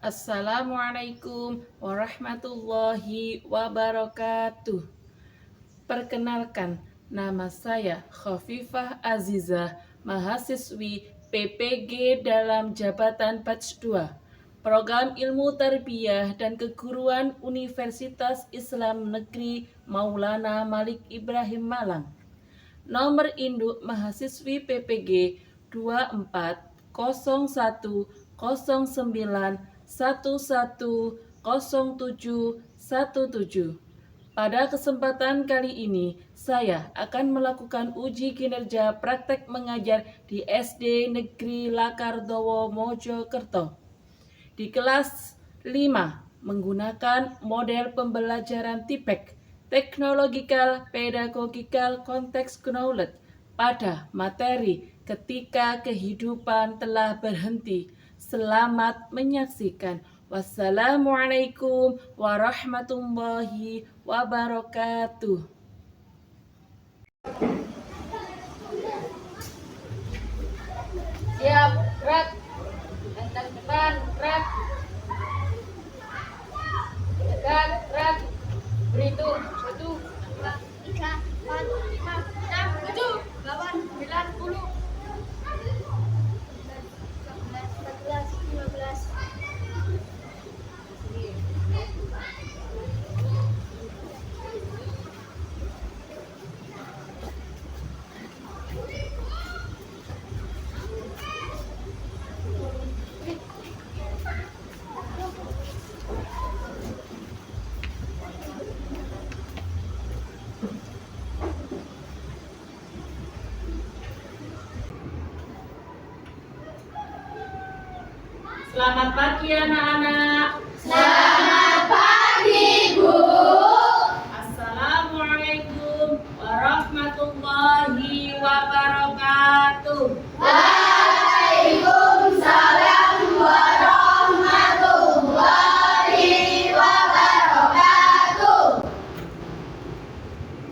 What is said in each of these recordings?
Assalamualaikum warahmatullahi wabarakatuh. Perkenalkan, nama saya Khafifah Azizah, mahasiswi PPG dalam jabatan Batch 2, Program Ilmu Tarbiyah dan Keguruan Universitas Islam Negeri Maulana Malik Ibrahim Malang. Nomor induk mahasiswi PPG 240191110717. Pada kesempatan kali ini, saya akan melakukan uji kinerja praktek mengajar di SD Negeri Lakardowo Mojokerto. Di kelas 5, menggunakan model pembelajaran TIPEK, Technological Pedagogical Context Knowledge, pada materi ketika kehidupan telah berhenti. Selamat menyaksikan. Wassalamualaikum warahmatullahi wabarakatuh. Siap, gerak. Lentang depan, gerak. Tegak, gerak. Berhitung, 1, 2, 3, 4, 5, 6, 7, 8, 9, 10. 14, 15. Selamat pagi anak-anak. Selamat pagi, Bu. Assalamualaikum warahmatullahi wabarakatuh. Waalaikumsalam warahmatullahi wabarakatuh.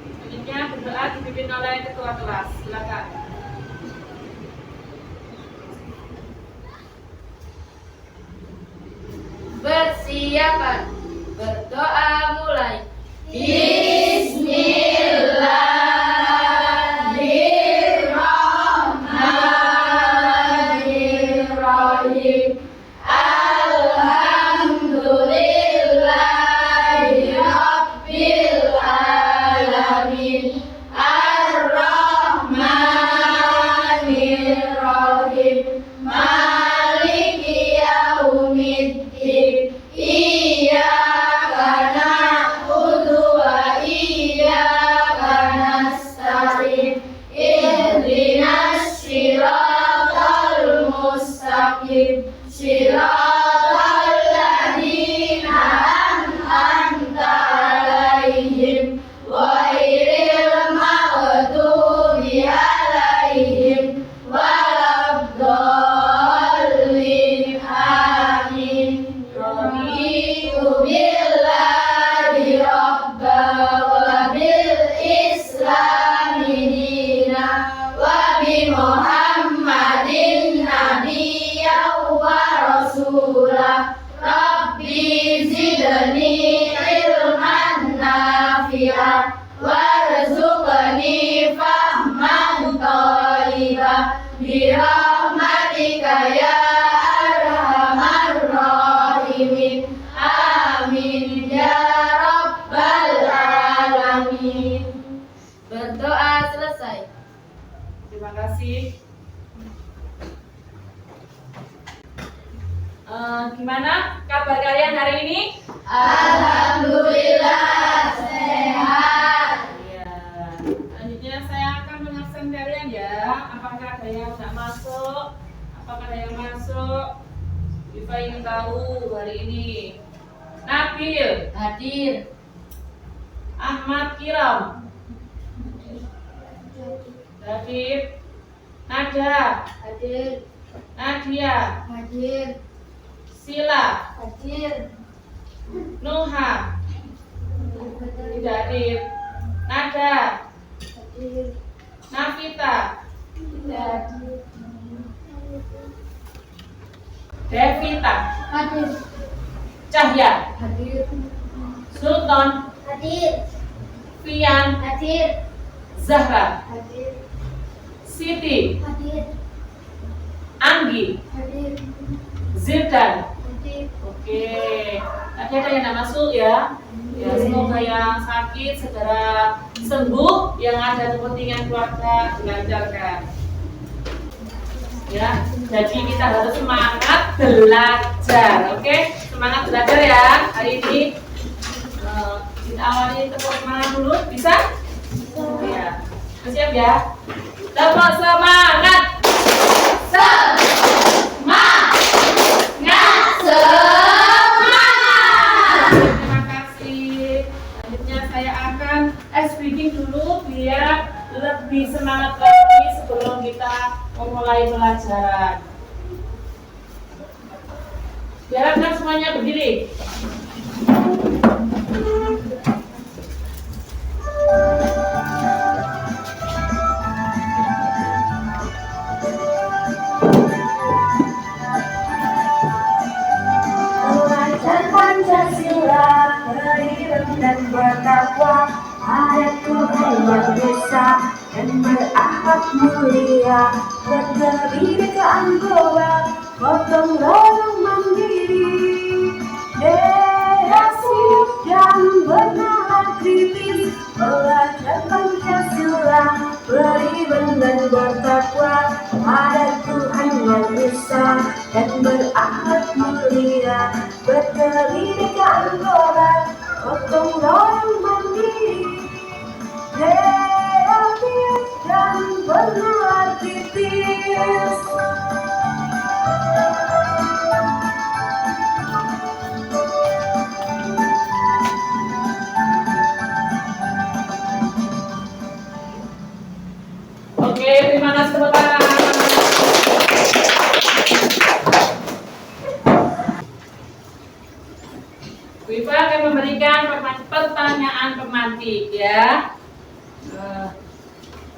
Selanjutnya berdoa dipimpin oleh ketua kelas. Silakan. Persiapan. Berdoa mulai. Bismillahirrahmanirrahim. Alhamdulillahirabbil alamin. Ar-Rahmanirrahim. Maliki yaumiddin. Iyyaka na'budu wa iyyaka nasta'in. Ihdinas siratal mustaqim. Siratal ladzina an'amta 'alaihim ghairil maghdubi 'alaihim waladdallin. Amin. Raditu billahi rabba wa bil islami dina wa bi Muhammadin nabiyya wa rasula. Rabbi zidni ilman nafi'a warzuqni fahman thayyiba birahmatika ya arhamar rahimin. Amin ya rabbal alamin. Berdoa selesai. Terima kasih. Gimana kabar kalian hari ini? Alhamdulillah sehat. Ya. Selanjutnya saya akan mengabsen kalian ya. Apakah ada yang tidak masuk? Apakah ada yang masuk? Viva ingin tahu hari ini. Nabil, Hadir. Ahmad Kiram, David, Nada, Hadir. Nadia, Hadir. Sila, Hadir. Nuha, tidak hadir. Nada, Hadir. Nafita, Tidak. Devita, Hadir. Cahya, Hadir. Sultan, Hadir. Fian, Hadir. Zahra, Hadir. Siti, Hadir. Anggi, Hadir. Zildan. Hadir. Oke, tadi ada yang tidak masuk ya. Ya, semoga yang sakit segera sembuh, yang ada kepentingan keluarga dilancarkan. Ya, jadi kita harus semangat belajar, oke? Semangat belajar ya hari ini. Kita awali tepuk semangat dulu, bisa? Ya, siap ya. Tepuk semangat. Terima kasih. Selanjutnya saya akan speaking dulu biar lebih semangat lagi sebelum kita memulai pelajaran. Biarkan semuanya berdiri. Belajar Pancasila, beriman dan bertakwa pada Tuhan yang Esa dan berakhlak mulia, berkebinekaan global, gotong royong mandiri, kreatif dan bernalar kritis. Belajar Pancasila, beriman dan bertakwa pada Tuhan yang Esa dan berakhlak mulia, berkebinekaan global, gotong royong mandiri, kreatif dan bernalar kritis. Oke, terima kasih tepuk tangan. Bu Iva akan memberikan pertanyaan pemantik ya.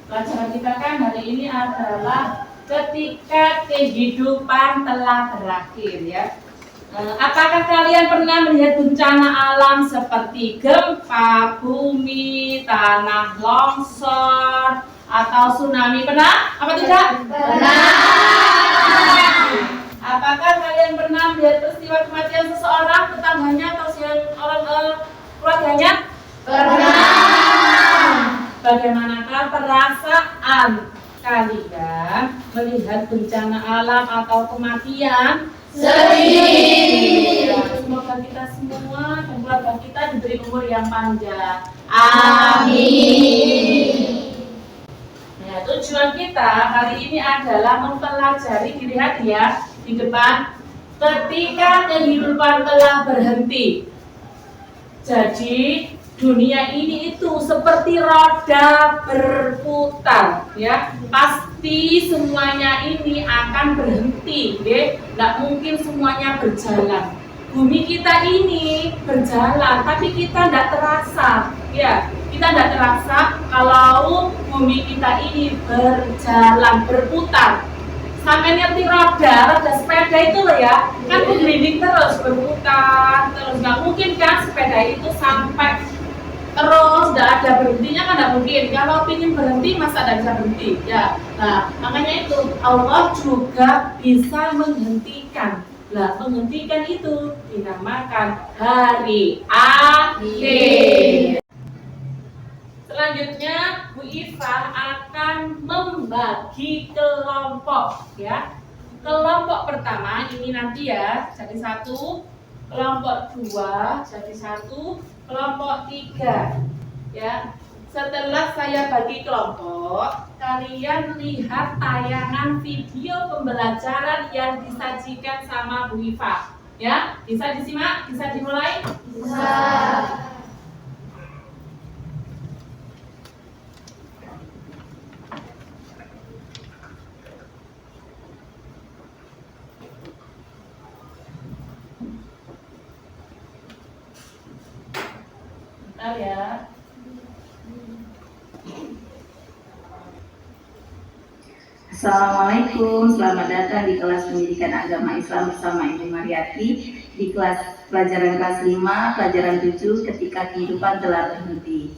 Pelajaran kita kan hari ini adalah ketika kehidupan telah berakhir ya. Apakah kalian pernah melihat bencana alam seperti gempa bumi, tanah longsor, atau tsunami? Pernah? Apa tidak? Pernah. Apakah kalian pernah melihat peristiwa kematian seseorang, tetangganya, atau orang keluarganya? Pernah. Bagaimanakah perasaan kalian melihat bencana alam atau kematian? Sedih. Ya, semoga kita semua dan keluarga kita diberi umur yang panjang. Amin. Ya, tujuan kita hari ini adalah mempelajari, dilihat ya di depan, ketika kehidupan telah berhenti. Jadi dunia ini itu seperti roda berputar ya, pasti semuanya ini akan berhenti ya, nggak mungkin semuanya berjalan. Bumi kita ini berjalan tapi kita nggak terasa ya, kita nggak terasa kalau bumi kita ini berjalan berputar. Sampai ngerti roda sepeda itu loh ya, kan bergelinding terus berputar terus, nggak mungkin kan sepeda itu sampai terus nggak ada berhentinya, kan nggak mungkin. Kalau ingin berhenti masa nggak bisa berhenti ya. Nah makanya itu Allah juga bisa menghentikan. Nah menghentikan itu dinamakan hari akhir. Selanjutnya Bu Iva akan membagi kelompok ya. Kelompok pertama ini nanti ya jadi satu, kelompok dua jadi satu, kelompok tiga ya. Setelah saya bagi kelompok, kalian lihat tayangan video pembelajaran yang disajikan sama Bu Iva ya. Bisa disimak, bisa dimulai? Bisa. Bentar ya. Assalamualaikum, selamat datang di kelas pendidikan agama Islam bersama Ibu Mariati di kelas pelajaran kelas 5, pelajaran 7 ketika kehidupan telah berhenti.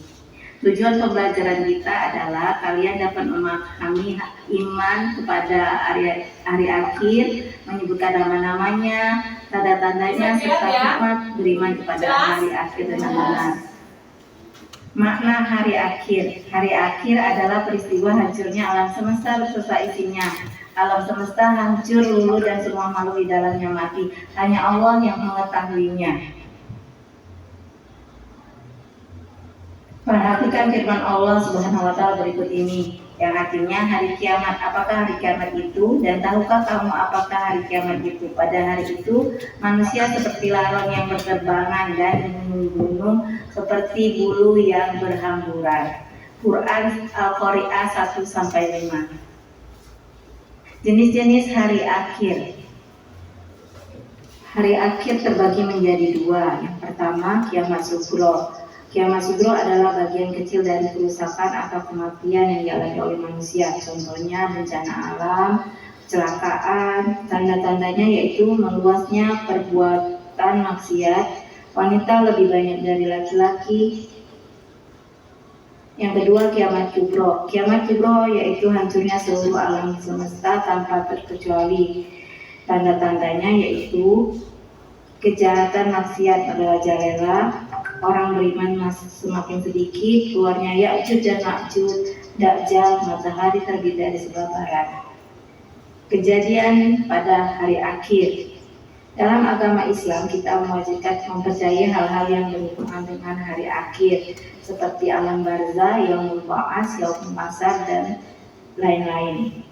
Tujuan pembelajaran kita adalah kalian dapat memahami iman kepada hari akhir, menyebutkan nama-namanya, tanda-tandanya, serta hikmat beriman kepada hari akhir dengan benar. Makna hari akhir. Hari akhir adalah peristiwa hancurnya alam semesta beserta isinya. Alam semesta hancur, luluh dan semua makhluk di dalamnya mati. Hanya Allah yang mengetahuinya. Perhatikan firman Allah Subhanahu wa taala berikut ini, yang artinya hari kiamat. Apakah hari kiamat itu? Dan tahukah kamu apakah hari kiamat itu? Pada hari itu manusia seperti laron yang berterbangan dan gunung-gunung seperti bulu yang berhamburan. Quran Al-Qari'ah 1-5. Jenis-jenis hari akhir. Hari akhir terbagi menjadi dua. Yang pertama, kiamat sugro. Kiamat sugro adalah bagian kecil dari kerusakan atau kematian yang dialami oleh manusia. Contohnya bencana alam, kecelakaan. Tanda-tandanya yaitu meluasnya perbuatan maksiat, wanita lebih banyak dari laki-laki. Yang kedua, kiamat kubro. Kiamat kubro yaitu hancurnya seluruh alam semesta tanpa terkecuali. Tanda-tandanya yaitu kejahatan maksiat merajalela, orang beriman semakin sedikit, keluarnya Ya'juj dan Ma'juj, Dajjal, matahari terbit dari sebelah barat. Kejadian pada hari akhir. Dalam agama Islam kita mewajibkan mempercayai hal-hal yang berhubungan dengan hari akhir seperti alam barzah, yaumul ba'ats, yaumul mahsyar dan lain-lain.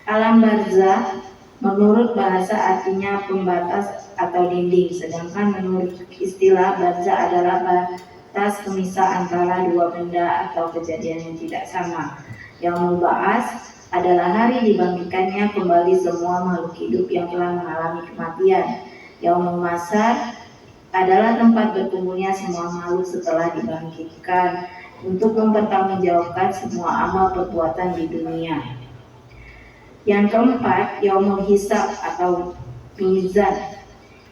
Alam barzah menurut bahasa artinya pembatas atau dinding, sedangkan menurut istilah barzah adalah batas pemisah antara dua benda atau kejadian yang tidak sama. Yaumul ba'ats adalah hari dibangkitkannya kembali semua makhluk hidup yang telah mengalami kematian. Yaumul mahsyar adalah tempat berkumpulnya semua makhluk setelah dibangkitkan untuk mempertanggungjawabkan semua amal perbuatan di dunia. Yang keempat, yaumul hisab atau mizan.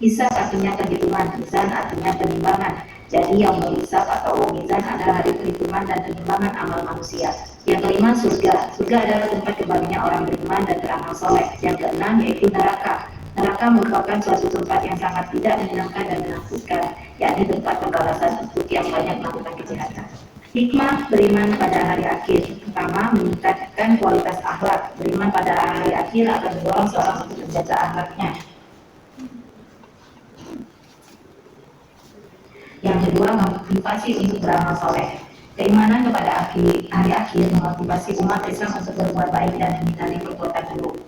Hisab artinya perhitungan, mizan artinya penimbangan. Jadi yaumul hisab atau mizan adalah hari perhitungan dan penimbangan amal manusia. Yang kelima, surga. Surga adalah tempat kembalinya orang beriman dan beramal soleh. Yang keenam yaitu neraka. Neraka merupakan suatu tempat yang sangat tidak menyenangkan dan menakutkan, yakni tempat pembalasan untuk yang banyak melakukan kejahatan. Hikmah beriman pada hari akhir. Pertama, meningkatkan kualitas akhlak. Beriman pada hari akhir akan mendorong seorang untuk menjaga akhlaknya. Yang kedua, memotivasi untuk beramal soleh. Keimanan kepada hari akhir memotivasi umat Islam untuk berbuat baik dan menghindari perbuatan buruk.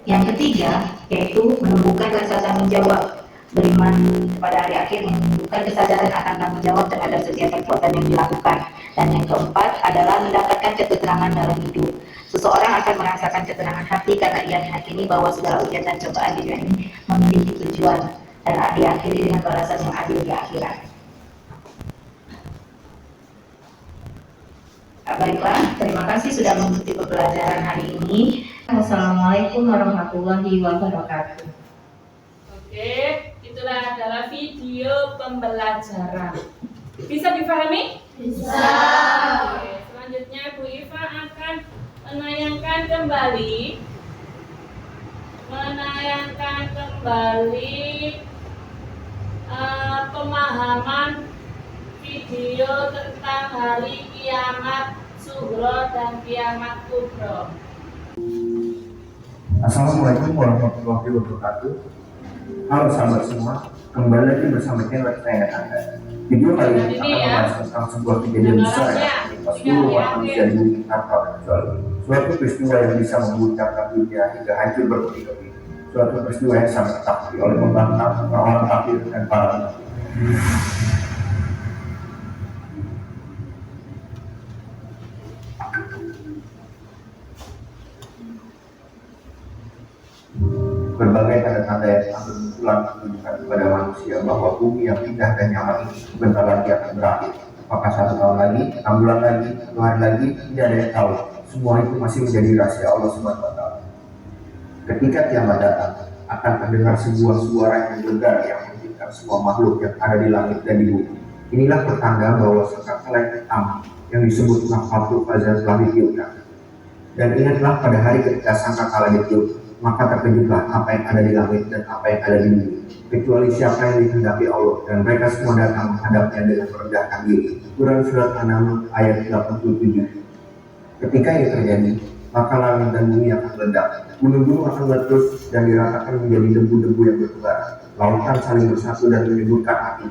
Yang ketiga, yaitu menumbuhkan rasa tanggung jawab. Beriman kepada hari akhir menunjukkan kesadaran akan tanggung jawab terhadap setiap perbuatan yang dilakukan. Dan yang keempat adalah mendapatkan ketenangan dalam hidup. Seseorang akan merasakan ketenangan hati karena ia meyakini bahwa segala ujian dan cobaan di dunia ini memiliki tujuan dan diakhiri dengan balasan yang adil di akhirat. Baiklah, terima kasih sudah mengikuti pembelajaran hari ini. Wassalamualaikum warahmatullahi wabarakatuh. Oke, itulah adalah video pembelajaran. Bisa dipahami? Bisa. Oke, selanjutnya Bu Iva akan menayangkan kembali pemahaman video tentang hari kiamat sugro dan kiamat kubro. Assalamualaikum warahmatullahi wabarakatuh. Halo sahabat semua, kembali lagi bersama channel kesayangan Anda. Video kali ini akan membahas tentang sebuah kejadian besar yang menimpa seluruh umat manusia di bumi tanpa terkecuali. Suatu peristiwa yang bisa mengguncangkan dunia hingga hancur berkeping-keping. Suatu peristiwa yang sangat takdir oleh pembangkang orang-orang kafir dan para nabi. Berbagai tanda-tanda yang akan bermunculan menunjukkan kepada manusia bahwa bumi yang indah dan nyaman ini bentar lagi akan berakhir. Apakah 1 tahun lagi, 6 bulan lagi, 1 hari lagi, tidak ada yang tahu. Semua itu masih menjadi rahasia Allah Subhanahu wa Ta'ala. Ketika kiamat datang, akan terdengar sebuah suara yang menggelegar yang menghentikan semua makhluk yang ada di langit dan di bumi. Inilah pertanda bahwa sangkakala hitam yang disebut Nafkhatul Fazal telah ditiupkan. Dan ingatlah pada hari ketika sangkakala ditiup, maka terkejutlah apa yang ada di langit dan apa yang ada di bumi, kecuali siapa yang dikehendaki Allah, dan mereka semua datang menghadapnya dengan merendahkan diri. Quran surat 6 ayat 87. Ketika ini terjadi, maka langit dan bumi akan meledak, gunung-gunung akan meletus dan diratakan menjadi debu-debu yang bertebar, lautan saling bersatu dan menyemburkan api.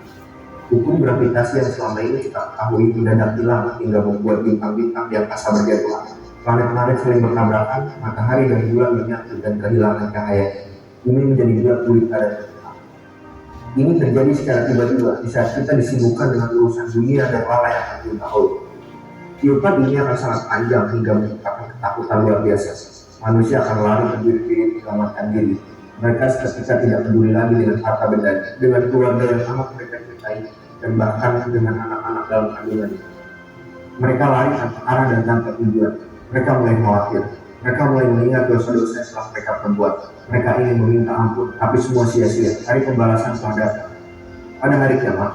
Hukum gravitasi yang selama ini kita ketahui mendadak hilang hingga membuat bintang-bintang di angkasa berjatuhan. Planet-planet saling bertabrakan, matahari dan bulan menyatu dan kehilangan cahaya. Bumi menjadi gelap gulita dan gelap. Ini terjadi secara tiba-tiba di saat kita disibukkan dengan urusan dunia dan lalai akan perintah Allah. Tiupan ini akan sangat panjang hingga menciptakan ketakutan luar biasa. Manusia akan lari berdiri menyelamatkan diri. Mereka seketika tidak peduli lagi dengan harta benda, dengan keluarga yang amat mereka cintai, dan bahkan dengan anak-anak dalam kandungannya. Mereka lari tanpa arah dan tanpa tujuan. Mereka mulai khawatir. Mereka mulai mengingat dosa-dosa yang telah mereka perbuat. Mereka ingin meminta ampun, tapi semua sia-sia. Hari pembalasan telah datang. Pada hari kiamat,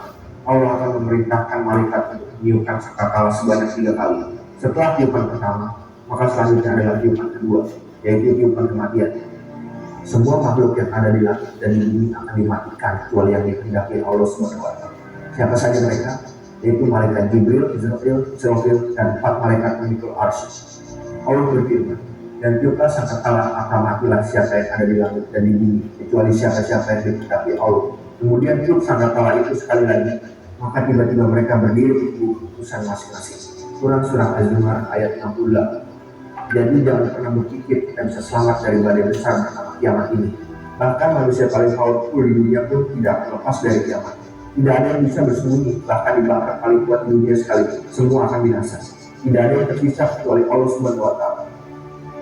Allah akan memerintahkan malaikat untuk meniupkan sangkakala sebanyak 3 kali. Setelah tiupan pertama, maka selanjutnya adalah tiupan kedua, yaitu tiupan kematian. Semua makhluk yang ada di langit dan di bumi akan dimatikan kecuali yang dikehendaki Allah SWT. Siapa saja mereka? Yaitu malaikat Jibril, Israfil, dan 4 malaikat memikul arsy. Allah berfirman, dan tiuplah sangkakala maka matilah siapa yang ada di langit dan di bumi, kecuali siapa-siapa yang dikehendaki Allah. Kemudian tiup sangkakala itu sekali lagi, maka tiba-tiba mereka berdiri di keputusan masing-masing. Quran surah Az-Zumar ayat 68. Jadi jangan pernah berpikir kita bisa selamat dari badai besar bernama kiamat ini. Bahkan manusia paling powerful di dunia pun tidak lepas dari kiamat. Tidak ada yang bisa bersembunyi, bahkan dibakar paling kuat di dunia sekalipun, semua akan binasa. Tidak ada yang terpisah kecuali Allah Subhanahu wa Ta'ala.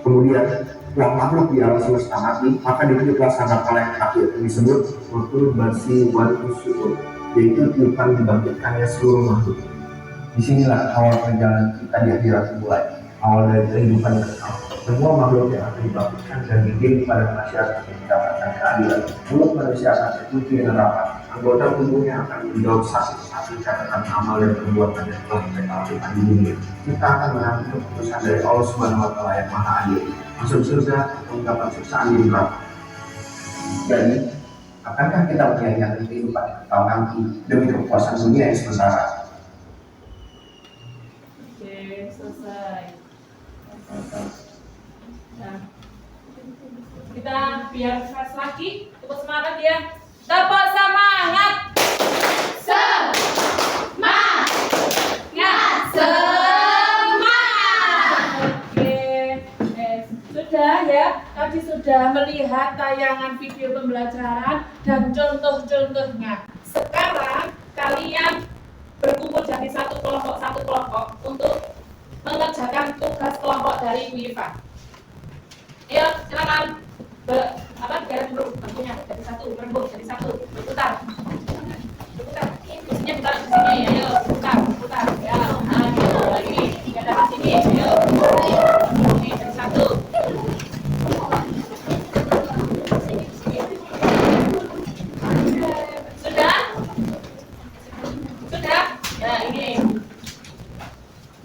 Kemudian, setelah makhluk di alam semesta mati, maka ditiuplah sangkakala yang terakhir yang disebut Nafkhatul Basi wal Nusyur, yaitu tiupan dibangkitkannya seluruh makhluk. Disinilah awal perjalanan kita di akhirat mulai. Awal dari kehidupan yang kekal. Semua makhluk yang akan dibangkitkan dan dikirim pada masyarakat yang mendapatkan keadilan. Mulut manusia akan terkunci dengan rapat. Anggota tubuhnya akan menjawab satu catatan amal dan perbuatan yang telah mereka lakukan di dunia. Kita akan menanti keputusan dari Allah Subhanahu wa Ta'ala yang Maha Adil. Masuk surga atau mendapat siksaan di neraka. Jadi, akankah kita menyia-nyiakan kehidupan yang kekal nanti demi kepuasan dunia yang sementara? Oke, selesai. Nah, kita biar keras lagi, cukup semangat ya. Dapat semangat. Semangat. Oke, sudah ya. Tadi sudah melihat tayangan video pembelajaran dan contoh-contohnya. Sekarang kalian berkumpul jadi satu kelompok untuk mengerjakan tugas kelompok dari Bu Iva. Ayo, silakan. Garis dulu, bangkunya jadi satu, berebut jadi satu, berputar. Kursinya putar ke sini, ayo, putar, ya. Nah, gitu, lagi, kita ke sini, ayo. Ini jadi satu. Sudah? Ya, ini.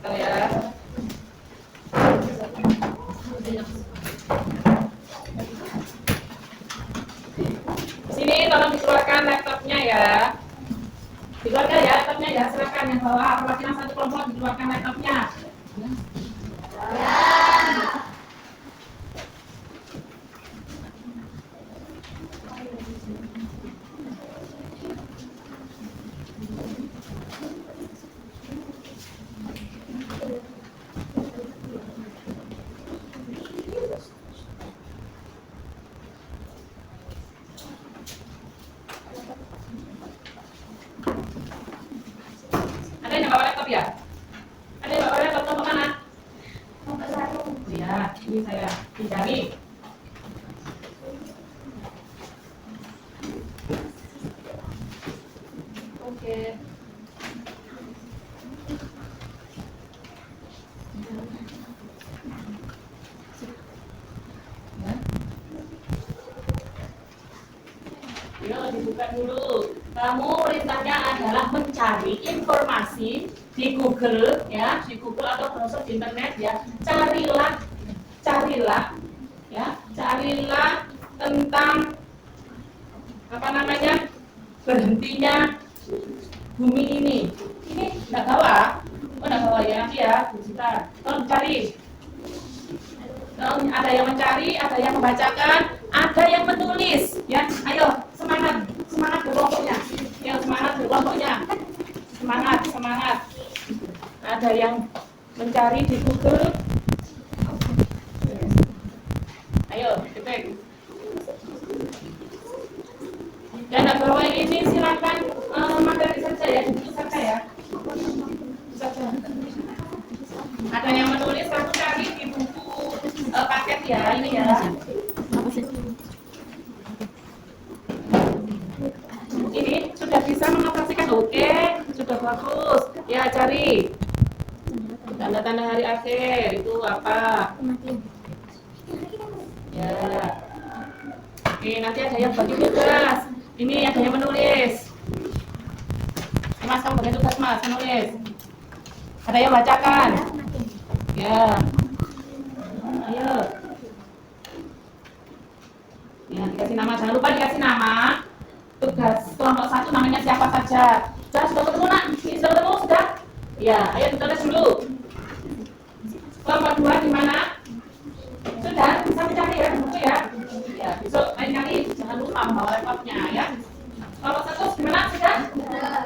Bentar ya. Sini tolong dikeluarkan laptopnya ya. Dikeluarkan ya laptopnya ya, silakan yang bawa perwakilan satu kelompok dikeluarkan laptopnya. Ada yang bawa laptop ya? Ada yang bawa laptop ke mana? Oke. Yuk dibuka dulu. Kamu perintahnya adalah mencari informasi di Google ya, di Google atau browser di internet ya. Carilah ya, carilah tentang apa namanya? Berhentinya bumi ini. Ini enggak bawa. Oh, enggak bawa ya, nanti ya, digital. Tolong cari. Ada yang mencari, ada yang membacakan, ada yang menulis ya. Ayo semangat berkelompoknya ya, semangat berkelompoknya, semangat. Ada yang mencari di Google, ayo ketik. Dan bawah ini silakan materi saja ya, buku saja ya, saja. Ada yang menulis, kamu cari di buku paket ya, ini ya. Ini sudah bisa mengoperasikan, oke, sudah bagus. Ya cari tanda-tanda hari akhir itu apa? Ya. Oke, nanti ada yang bagi tugas. Ini ada yang menulis. Mas, kamu bagi tugas Mas, menulis. Ada yang bacakan. Ya. Ayo. Ya, dikasih nama, jangan lupa dikasih nama. Tugas kelompok 1 namanya siapa saja. Sudah ketemu nak? Ini sudah ketemu sudah? Ya, ayo ditulis dulu. Kelompok 2 di mana? Sudah, bisa mencari ya, buku ya. Ya, besok lain kali jangan lupa membawa laptopnya ya. Kelompok 1 di mana sudah?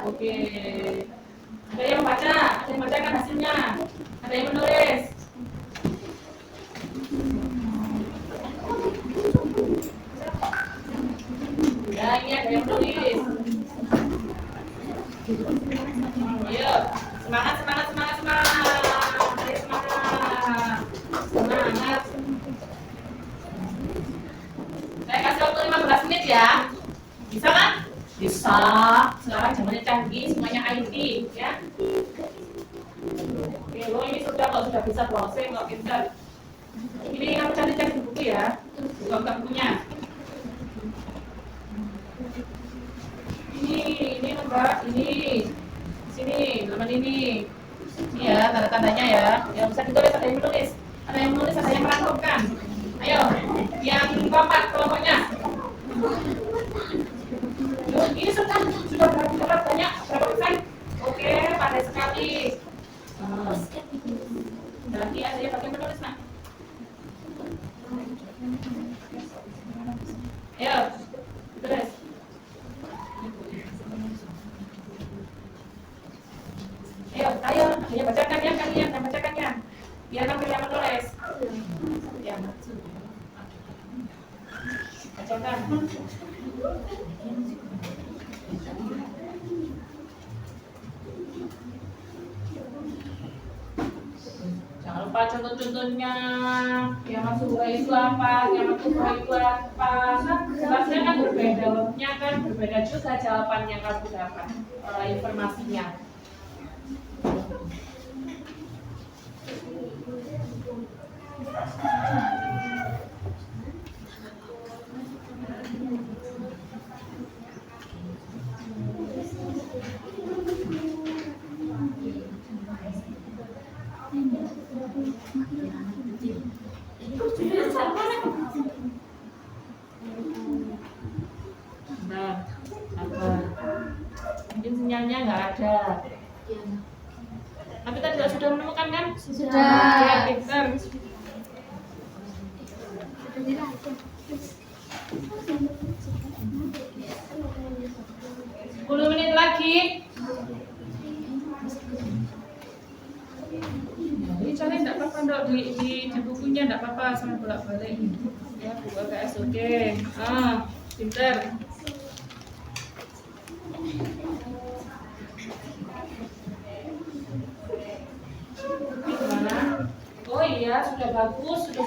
Oke. Ada yang membaca, ada yang membacakan hasilnya, ada yang menulis. Ya, ini ada yang menulis. Ayo, semangat. Ayo, semangat. Saya kasih waktu 15 menit ya. Bisa kan? Bisa. Sekarang zamannya canggih, semuanya IT ya. Oke, lo ini sudah bisa browsing, lo pintar. Ini kamu cari-cari di buku ya. Buka bukunya. Ini Mbak, ini. Sini, teman ini. Ini ya, tanda-tandanya ya. Ya bisa ditulis, ada yang menulis. Ada yang menulis, ada yang merangkumkan. Ayo, yang keempat kelompoknya. Ini sudah berapa banyak? Berapa persen? Oke, pandai sekali. Nanti ada yang bagian menulis nak. Ayo, tulis. Ayo, bacakan ya kalian, dan bacakannya. Biar kamu yang menulis. Ya, bacakan. Jangan lupa contoh-contohnya. Kiamat subuh itu apa? Kiamat subuh itu apa? Kelasnya kan berbeda, waktunya kan berbeda juga jawaban yang kamu dapat, informasinya. Nah, apa? Mungkin sinyalnya nggak ada. Tapi tadi sudah menemukan kan? Sudah. Ya, pintar. 10 menit lagi. Ini cari enggak apa-apa dok, di bukunya enggak apa-apa, sama bolak-balik. Ya, buku AKS oke. Pintar. Ini gimana? Oh iya, sudah bagus, sudah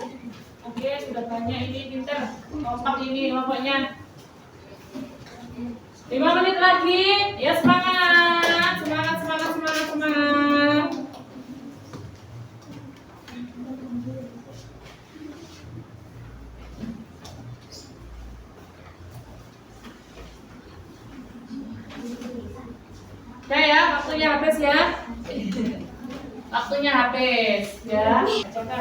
oke, sudah banyak ini pintar. Kompak ini kelompoknya. 5 menit lagi. lagi. Ya semangat, semangat, semangat, semangat, semangat. Oke ya, waktunya habis ya. Waktunya habis ya. Coba.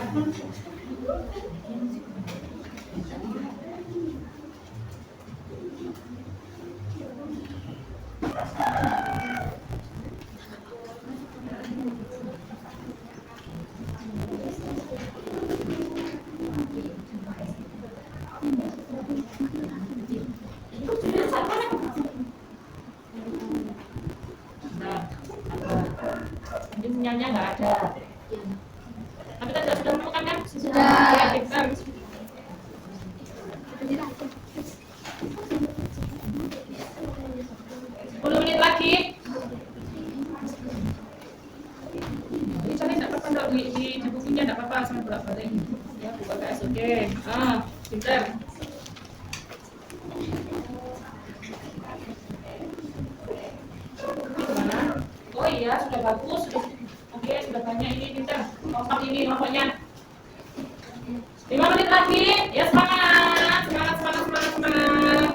Ini punyanya nggak ada. Tapi kita sudah menemukan kan? Sudah. Ya, pintar. 10 menit lagi. Ini caranya nggak apa-apa, nggak di bukunya nggak apa-apa, sama bolak-balik. Ya, buka KS, oke. Pintar. Gimana? Oh iya, sudah bagus. Oke, sudah banyak ini, pintar. Kompak ini kelompoknya. 5 menit lagi. Ya, semangat. Semangat, semangat, semangat, semangat.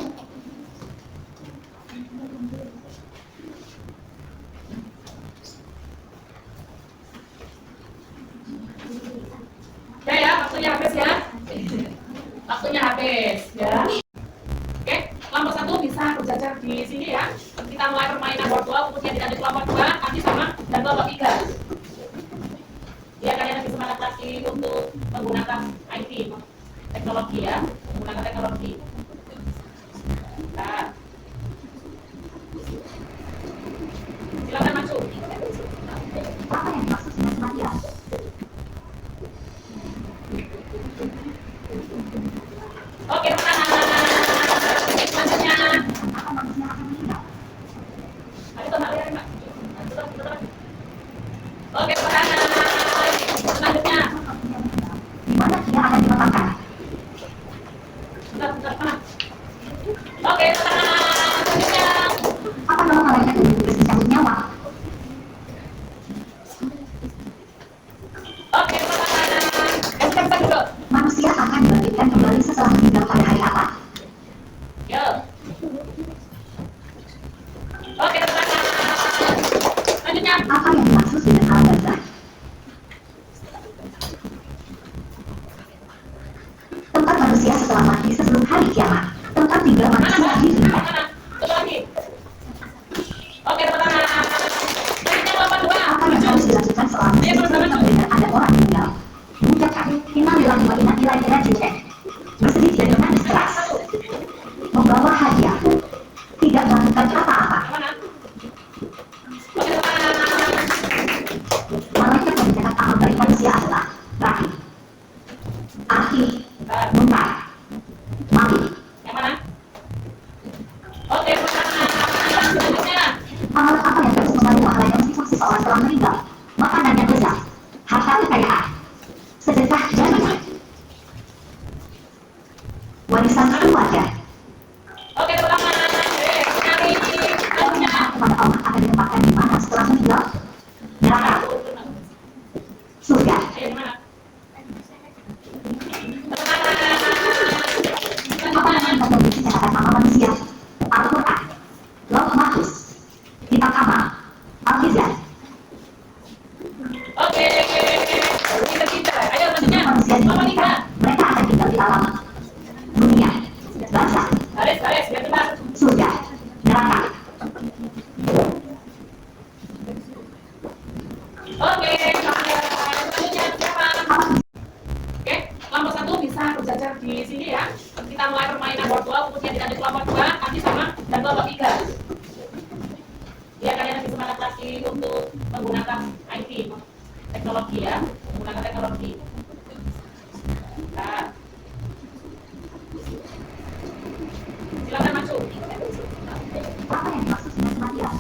Oke ya, waktunya habis ya. Waktunya habis ya. Oke, kelompok 1 bisa berjajar di sini ya. Kita mulai permainan bordol, kemudian dilanjut kelompok 2, nanti sama, dan kelompok 3. Ya, kalian lebih semangat lagi untuk menggunakan IT, teknologi ya, menggunakan teknologi. Nah, silakan masuk. Apa yang dimaksud dengan kematian? Oke, pertanyaan selanjutnya. Apa manusia akan meninggal? Ayo, Mbak, lihat, Mbak. Oke, pertanyaan selanjutnya. Di mana dia akan diletakkan? Bentar, bentar, mana? Oke, pertanyaan selanjutnya. Apa nama malaikat yang ditulis mencabut nyawa? Oke, pertanyaan. Kita dulu. Manusia akan dibangkitkan kembali setelah meninggal pada hari apa? Yo. Oke, pertanyaan selanjutnya. Apa yang dimaksud dengan alam barzah? Tempat manusia setelah mati sebelum hari kiamat. Tempat tinggal Mana, manusia Mbak? di dunia. Mana? Satu lagi. Oke, pertanyaan selanjutnya kelompok 2. Apa yang harus dilakukan selama sebelum mendengar ada orang meninggal? Mengucapkan innalillahi wa inna ilaihi raji'un. Bersedih dan menangis keras. Membawa hadiah. Tidak melakukan apa-apa. Mana? Oke, pertanyaan. Malaikat yang mencatat amal baik manusia adalah Rafi, Aki, Munkar, Mali. Yang mana? Oke, pertanyaan selanjutnya. Amal apa yang terus membantu pahala yang meskipun seseorang telah meninggal? Makanan yang lezat, harta kekayaan, sedekah jariah, warisan keluarga. Oke, pertanyaan. Nyari selanjutnya. Kepada Allah akan ditempatkan di mana setelah meninggal? Neraka, surga. Ayo, di mana? Apa yang akan memiliki catatan amal manusia? Al-Quran, Lauh Mahfuz, Kitab Amal, Al-Mizan. Oke, kita. Ayo selanjutnya. Manusia Kelompok 3. diberikan, mereka akan tinggal di alam dunia, barzah, Garis, biar benar. surga, neraka. Oke, selanjutnya siapa? Oke, kelompok 1 bisa berjajar di sini ya. Kita mulai permainan bordol, kemudian dilanjut kelompok 2, nanti sama, dan kelompok 3. Ya, kalian lebih semangat lagi untuk menggunakan IT, teknologi ya, menggunakan teknologi. Nah, silakan masuk. Apa yang dimaksud dengan kematian?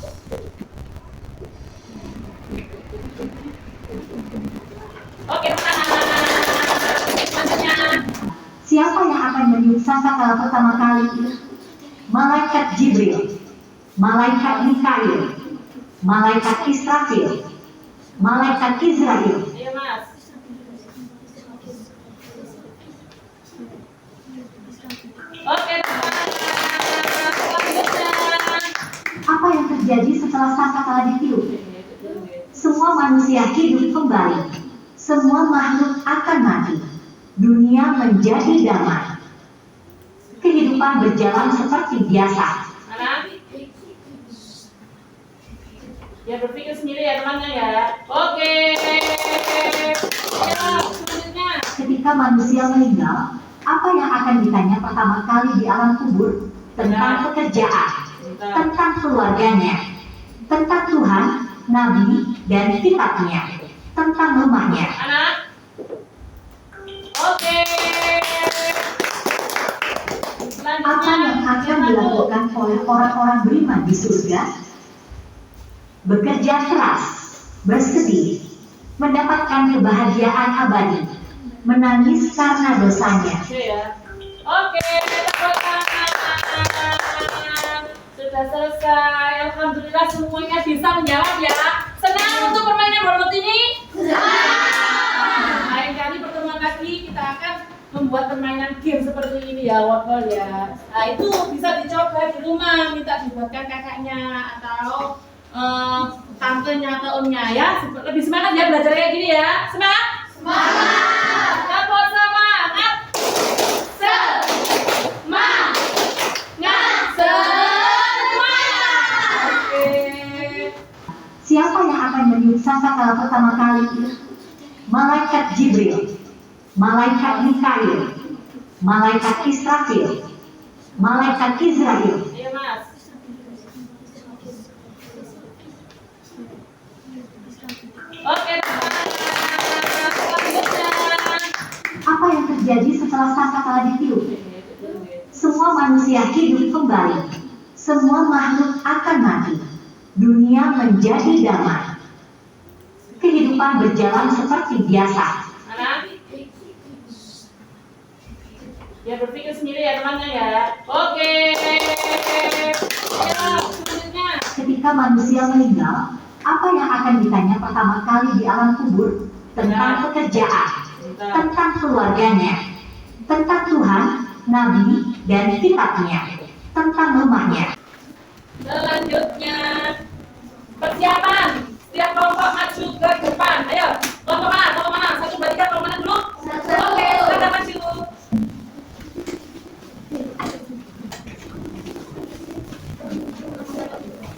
Oke, pertanyaan selanjutnya. Siapa yang akan meniup sangkakala pertama kali? Malaikat Jibril. malaikat Mikail, malaikat Israfil, malaikat Israel. Ayo Mas. Oke, selanjutnya. Apa yang terjadi setelah sangkakala ditiup? Semua manusia hidup kembali. Semua makhluk akan mati. Dunia menjadi damai. Kehidupan berjalan seperti biasa. Anak. Ya berpikir sendiri ya temannya ya. Oke. Ya, selanjutnya. Ketika manusia meninggal, apa yang akan ditanya pertama kali di alam kubur? Tentang pekerjaan, tentang keluarganya, tentang Tuhan, Nabi, dan kitabnya, tentang rumahnya. Anak. Oke. Apa yang akan dilakukan oleh orang-orang beriman di surga? Bekerja keras, bersedih, mendapatkan kebahagiaan abadi, menangis karena dosanya. Oke ya. Oke, tepuk tangan. Sudah selesai. Alhamdulillah semuanya bisa menjawab ya. Senang untuk permainan robot ini? Lain kali pertemuan lagi kita akan membuat permainan game seperti ini ya, Wordball ya. Nah itu bisa dicoba di rumah, minta dibuatkan kakaknya atau tantenya atau omnya ya. Lebih semangat ya belajar kayak gini ya. Semangat? Semangat. Kapal semangat. Semangat. Semangat. Oke. Siapa yang akan meniup sangkakala pertama kali? Malaikat Jibril, malaikat Mikail, malaikat Israfil, malaikat Israel. Ayo Mas. Oke, selanjutnya. Apa yang terjadi setelah sangkakala ditiup? Semua manusia hidup kembali. Semua makhluk akan mati. Dunia menjadi damai. Kehidupan berjalan seperti biasa. Anak. Ya berpikir sendiri ya temannya ya. Oke. Ya, selanjutnya. Ketika manusia meninggal, apa yang akan ditanya pertama kali di alam kubur? Tentang pekerjaan, tentang keluarganya, tentang Tuhan, Nabi, dan kitabnya, tentang rumahnya. Selanjutnya. Persiapan. Setiap kelompok maju ke depan. Ayo. Kelompok mana? Kelompok mana? 1, 2, 3. Kelompok mana dulu? Oke, silakan maju.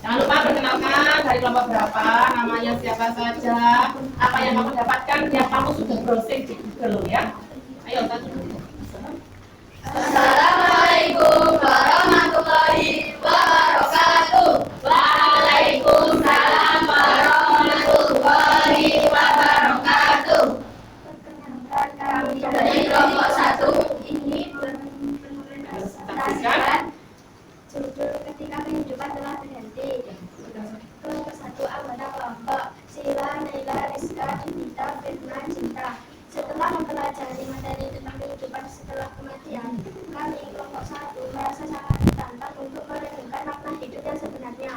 Jangan lupa perkenalkan dari kelompok berapa, namanya siapa saja, apa yang kamu dapatkan, yang kamu sudah browsing di Google ya. Ayo, 1, 2, 3. Assalamualaikum warahmatullahi wabarakatuh. Waalaikumsalam warahmatullahi wabarakatuh. Perkenalkan kami dari kelompok 1 ini Saksikan. judul ketika kehidupan telah berhenti. Kelompok 1 anggota kelompok Sila, Naila, Rizka, Dinita, Firna, Cinta. Setelah mempelajari materi tentang kehidupan setelah kematian, kami kelompok 1 merasa sangat ditantang untuk merenungkan makna hidup yang sebenarnya.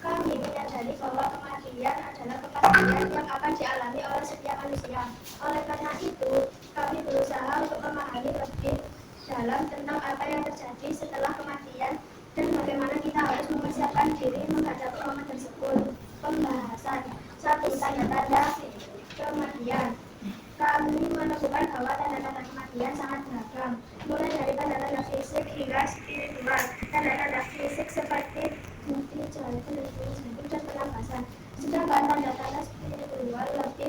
Kami menyadari bahwa kematian adalah kepastian yang akan dialami oleh setiap manusia. Oleh karena itu, kami berusaha untuk memahami lebih dalam tentang apa yang terjadi setelah kematian dan bagaimana kita harus mempersiapkan diri menghadapi momen tersebut. Pembahasan 1. Tanda-tanda kematian. Kami menemukan bahwa tanda-tanda kematian sangat beragam, mulai dari tanda-tanda fisik hingga spiritual. Tanda-tanda fisik seperti henti, jantung, dan pernapasan. Sedangkan tanda-tanda spiritual lebih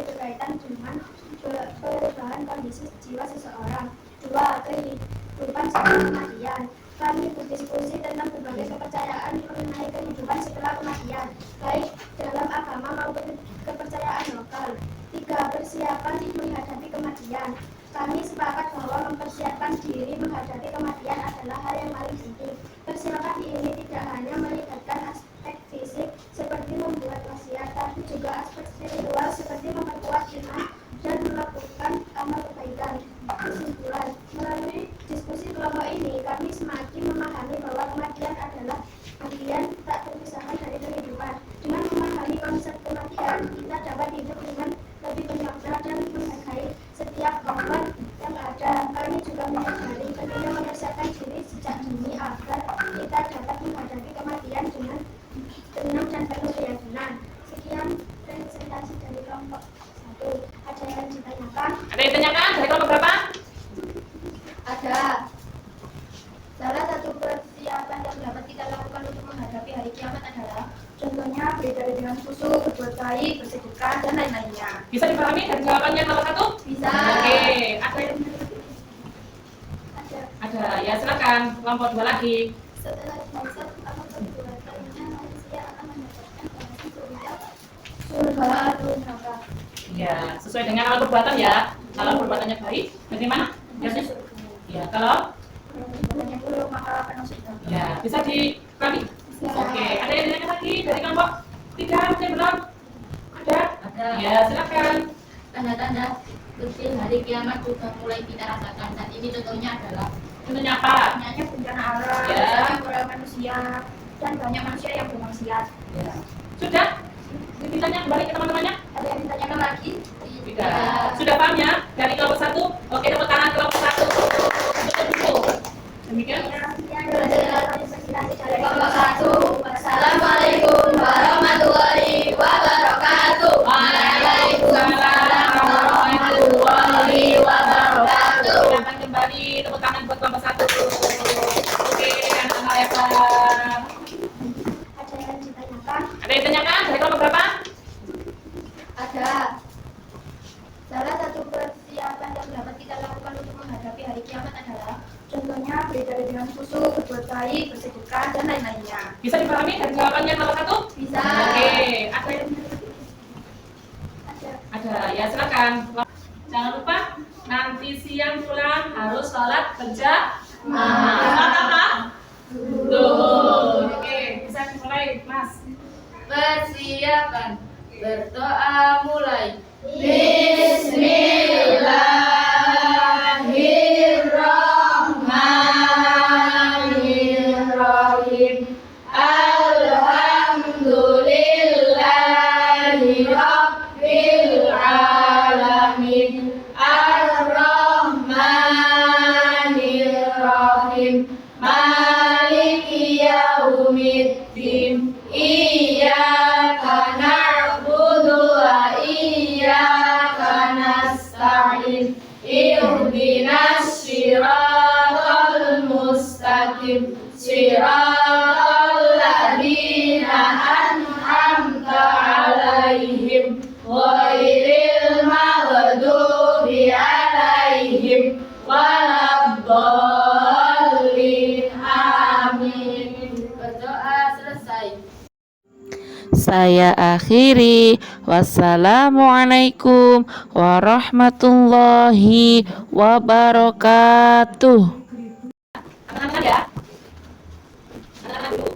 kelompok 1. Ada yang ditanyakan? Ada yang ditanyakan dari kelompok berapa? Ada. Salah satu persiapan yang dapat kita lakukan untuk menghadapi hari kiamat adalah contohnya beribadah dengan khusyuk, berbuat baik, bersedekah, dan lain-lainnya. Bisa dipahami dari jawabannya nomor 1? Bisa. Oke, ada yang Ada. ada. Ya silakan kelompok 2 lagi. Setelah dihisab atau perbuatannya, manusia akan mendapatkan balasan berbeda surga atau neraka. Ya, sesuai dengan amal perbuatan ya. Kalau perbuatannya baik, bagaimana? Ya, kalau Perbuatannya buruk maka akan masuk neraka. ya bisa dipahami. Bisa. Oke, ada yang ditanyakan lagi dari kelompok 3 mungkin belum? Ada? Ada. Ya, silakan. Tanda-tanda kecil hari kiamat sudah mulai kita rasakan. Saat ini contohnya adalah Contohnya apa? Banyaknya bencana alam, Ya. kesalahan para manusia, dan banyak manusia yang bermaksiat. Ya. Sudah? Ditanya kembali ke teman-temannya? Ada yang ditanyakan lagi? Tidak. Sudah paham ya? Dari kelompok 1? Oke, tepuk tangan kelompok 1. Demikian. Dari kelompok 1. Wassalamualaikum warahmatullahi wabarakatuh. Waalaikumsalam warahmatullahi wabarakatuh. Silakan kembali tepuk tangan buat kelompok 1. Oke, anak-anak hebat. Ada yang ditanyakan? Ada yang ditanyakan dari kelompok berapa? Ada. Salah satu persiapan yang dapat kita lakukan untuk menghadapi hari kiamat adalah contohnya beribadah dengan khusyuk, berbuat baik, bersedekah, dan lain-lainnya. Bisa dipahami dari jawabannya nomor 1? Bisa. Oke, ada yang Ada. ada. Ya silakan. Jangan lupa nanti siang pulang harus sholat berjamaah. Sholat apa? Duhur. Oke, bisa dimulai, Mas. persiapan berdoa mulai. Bismillahirrahmanirrahim. Alhamdulillahi Rabbil Alamin. Ar-Rahmanir-Rahim. Maliki Yaumiddin. Iyyaka na'budu wa iyyaka nasta'in. Ihdinas siratal mustaqim. Siratal ladzina an'amta 'alaihim ghairil maghdubi 'alaihim waladdallin. Amin. Berdoa selesai. Saya akhiri. Wassalamualaikum warahmatullahi wabarakatuh. Anak-anak ya. Anak-anak dulu.